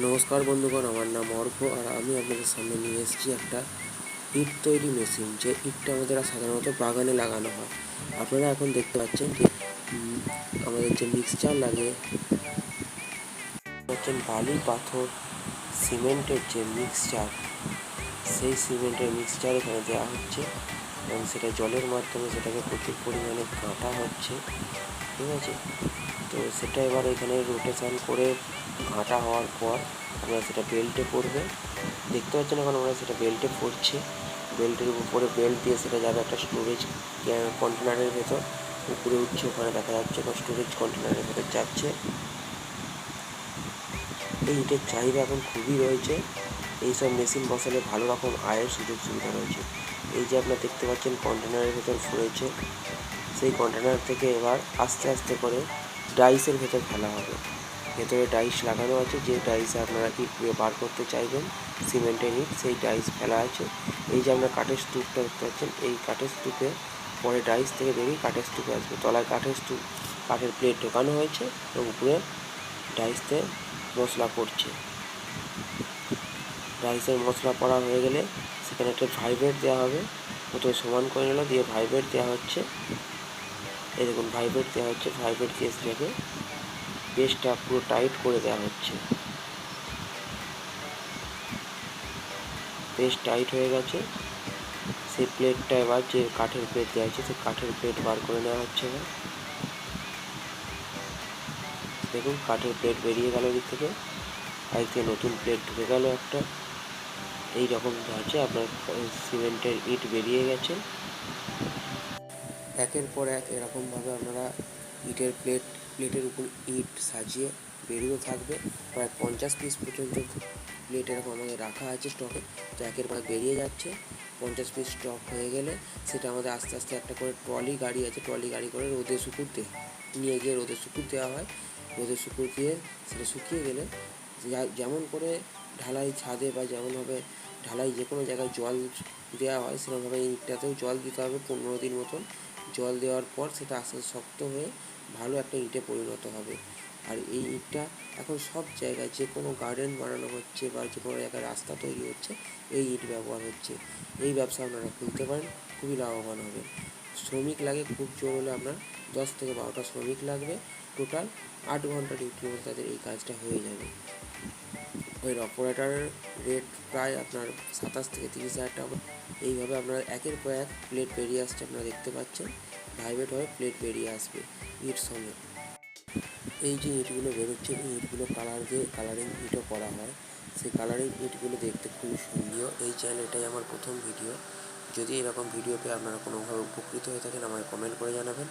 নমস্কার বন্ধুগণ, আমার নাম অর্ঘ আর আমি আপনাদের সামনে নিয়ে এসেছি একটা ইট তৈরি মেশিন। যে ইটটা আমাদের সাধারণত বাগানে লাগানো হয়। আপনারা এখন দেখতে পাচ্ছেন যে আমাদের যে মিক্সচার লাগে, পাচ্ছেন বালি, পাথর, সিমেন্টের যে মিক্সচার, সেই সিমেন্টের মিক্সচার এখানে দেওয়া হচ্ছে এবং সেটা জলের মাধ্যমে সেটাকে প্রচুর পরিমাণে কাটা হচ্ছে। ঠিক আছে, তো সেটা এবার এখানে রোটেশন করে ঘাঁটা হওয়ার পর আমরা সেটা বেল্টে পড়বে। দেখতে পাচ্ছেন এখন আমরা সেটা বেল্টে পড়ছি। বেল্টের উপরে বেল্ট দিয়ে সেটা যাবে একটা স্টোরেজ কন্টেনারের ভেতর। উপরে উঠছে, ওখানে দেখা যাচ্ছে স্টোরেজ কন্টেনারের ভেতর যাচ্ছে। এই ইটের চাহিদা এখন খুবই রয়েছে। এইসব মেশিন বসালে ভালো রকম আয়ের সুযোগ সুবিধা রয়েছে। এই যে আপনারা দেখতে পাচ্ছেন কন্টেনারের ভেতর পড়েছে, সেই কন্টেনার থেকে এবার আস্তে আস্তে করে ডাইসের ভেতর ফেলা হবে। ভেতরে ডাইস লাগানো আছে, যে ডাইসে আপনারা ইট বার করতে চাইবেন সিমেন্টের ইট, সেই ডাইস ফেলা আছে। এই যে আপনার কাঠের স্তূপটা দেখতে পাচ্ছেন, এই কাঠের স্তূপে পরে ডাইস থেকে বেরিয়ে কাঠের স্তূপে আসবে। তলায় কাঠের প্লেট ঢোকানো হয়েছে এবং উপরে ডাইসতে মশলা পড়ছে। ডাইসের মশলা পড়া হয়ে গেলে সেখানে একটা ভাইব্রেট দেওয়া হবে। প্রথমে সমান করে নিল, দিয়ে ভাইব্রেট দেওয়া হচ্ছে। এই দেখুন ভাইব্রেট দেওয়া হচ্ছে, ভাইব্রেট দিয়ে সেটাকে বেসটা পুরো টাইট করে দেওয়া হচ্ছে। বেশ টাইট হয়ে গেছে। সেই প্লেটটা এবার যে কাঠের প্লেট দেওয়া হচ্ছে, সেই কাঠের প্লেট বার করে নেওয়া হচ্ছে। এবার দেখুন কাঠের প্লেট বেরিয়ে গেল দিক থেকে, আজ থেকে নতুন প্লেট ঢুকে গেল একটা। এই রকম আছে আপনার সিমেন্টের ইট বেরিয়ে গেছে। একের পর এক এরকমভাবে আপনারা প্লেটের উপর ইট সাজিয়ে বেরিয়ে থাকবে। প্রায় 50 পিস পর্যন্ত প্লেট এরকম আমাদের রাখা আছে স্টকে। তো একের পর বেরিয়ে যাচ্ছে। 50 পিস স্টক হয়ে গেলে সেটা আমাদের আস্তে আস্তে একটা করে ট্রলি গাড়ি আছে, ট্রলি গাড়ি করে রোদে শুকুতে নিয়ে গিয়ে রোদে শুকুর দেওয়া হয়। রোদে শুকুর দিয়ে সেটা শুকিয়ে গেলে যেমন করে ঢালাই ছাদে বা যেমনভাবে ঢালাই যে কোনো জায়গায় জল দেওয়া হয়, সেরকমভাবে ইটটাতেও জল দিতে হবে 15 দিন মতন। জল দেওয়ার পর সেটা আস্তে আস্তে শক্ত হয়ে ভালো একটা ইটে পরিণত হবে। আর এই ইটটা এখন সব জায়গায় যে কোনো গার্ডেন বানানো হচ্ছে বা যে কোনো জায়গায় রাস্তা তৈরি হচ্ছে, এই ইট ব্যবহার হচ্ছে। এই ব্যবসা আপনারা খুলতে পারেন, খুবই লাভবান হবে। শ্রমিক লাগে খুব জোর হলে আপনার 10 থেকে 12টা শ্রমিক লাগবে। টোটাল 8 ঘন্টা ডিউটির মধ্যে তাদের এই কাজটা হয়ে যাবে। ওই অপারেটারের রেট প্রায় আপনার 27 থেকে 30 হাজার টাকা। এইভাবে আপনারা একের পর এক প্লেট বেরিয়ে আসছে, আপনারা দেখতে পাচ্ছেন ভাইব্রেট হয়ে প্লেট বেরিয়ে আসবে ইট সঙ্গে। এই যে ইটগুলো বেরোচ্ছে, এই ইটগুলো কালারিং ইটও করা হয়। সেই কালারিং ইটগুলো দেখতে খুবই সুন্দর। এই চ্যানেল এটাই আমার প্রথম ভিডিও। যদি এরকম ভিডিও পেয়ে আপনারা কোনোভাবে উপকৃত হয়ে থাকেন, আমায় কমেন্ট করে জানাবেন।